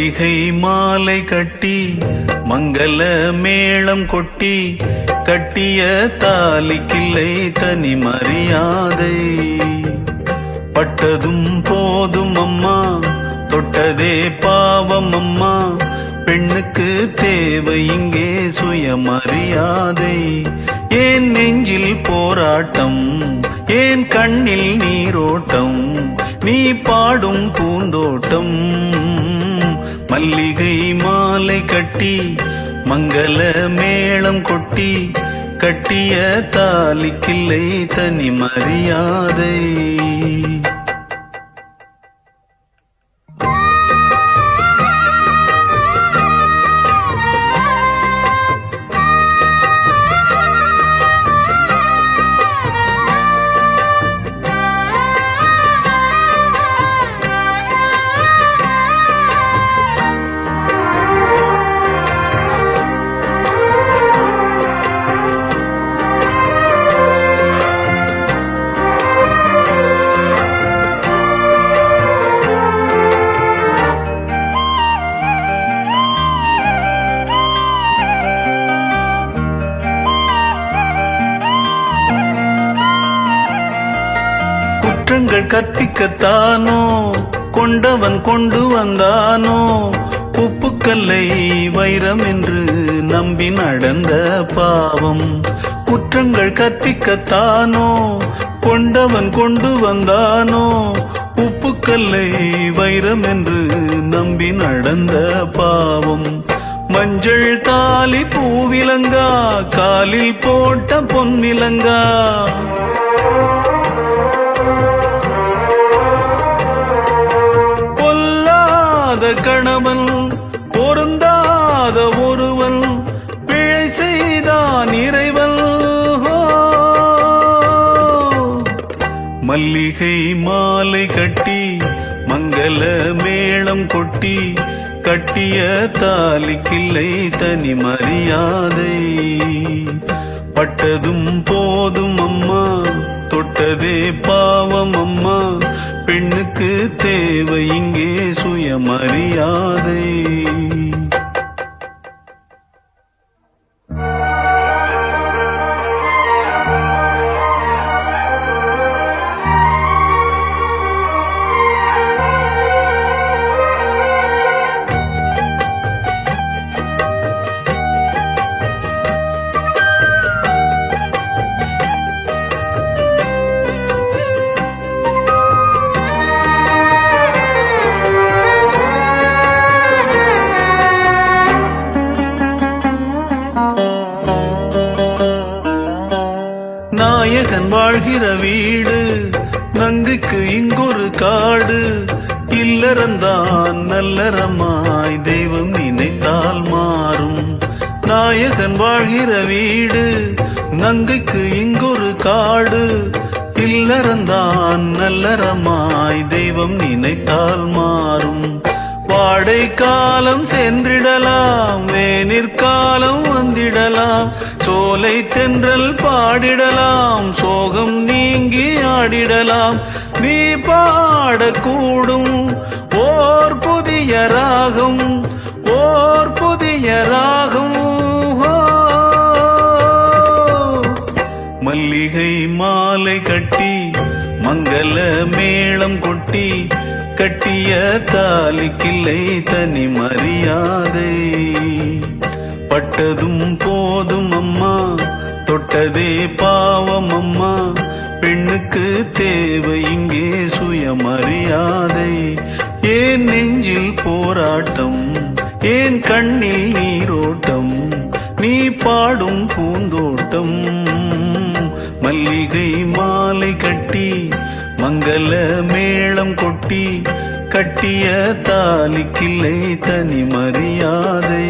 மல்லிகை மாலை கட்டி மங்கள மேளம் கொட்டி கட்டிய தாலிக்கில்லை தனி மரியாதை. பட்டதும் போதும் அம்மா, தொட்டதே பாவம் அம்மா, பெண்ணுக்கு தேவை இங்கே சுயமரியாதை. ஏன் நெஞ்சில் போராட்டம், ஏன் கண்ணில் நீரோட்டம், நீ பாடும் பூந்தோட்டம். மல்லிகை மாலை கட்டி மங்கள மேளம் கொட்டி கட்டிய தாலிக்கில்லை தனி மரியாதை. குற்றங்கள் கற்பிக்கத்தானோ கொண்டவன் கொண்டு வந்தானோ, உப்புக்கல்லை வைரம் என்று நம்பி நடந்த பாவம். குற்றங்கள் கற்பிக்கத்தானோ கொண்டவன் கொண்டு வந்தானோ, உப்புக்கல்லை வைரம் என்று நம்பி நடந்த பாவம். மஞ்சள் தாலி பூவிலங்கா, காலில் போட்ட பொன்னிலங்கா, கணவன் பொருந்தாத ஒருவன் பிழை செய்தான் இறைவன். மல்லிகை மாலை கட்டி மங்கள மேளம் கொட்டி கட்டிய தாலிக்கில்லை தனி மரியாதை. பட்டதும் போதும் அம்மா, தொட்டதே பாவம் அம்மா, பெண்ணுக்கு தேவை இங்கே சுயமரியாதை. நாயகன் வாழ்கிற வீடு, நங்குக்கு இங்கொரு காடு, இல்லறந்தான் நல்லறமாய் தெய்வம் நினைத்தால் மாறும். நாயகன் வாழ்கிற வீடு, நங்குக்கு இங்கொரு காடு, இல்லறந்தான் நல்லறமாய் தெய்வம் நினைத்தால் மாறும். வாடை காலம் சென்றிடலாம், வேனிற்காலம் வந்திடலாம், சோலை தென்றல் பாடிடலாம், சோகம் நீங்கி ஆடிடலாம். நீ பாடக்கூடும் ஓர் புதிய ராகம், ஓர் புதிய ராகம். மல்லிகை மாலை கட்டி மங்கள மேளம் கொட்டி கட்டிய தாலிக்கில்லை தனி மரியாதை. பட்டதும் போதும் அம்மா, தொட்டதே பாவம் அம்மா, பெண்ணுக்கு தேவை இங்கே சுயமரியாதை. ஏன் நெஞ்சில் போராட்டம், ஏன் கண்ணில் நீரோட்டம், நீ பாடும் பூந்தோட்டம். மல்லிகை மாலை கட்டி மங்கள மேளம் கொட்டி கட்டிய தாலிக்கில்லை தனி மரியாதை.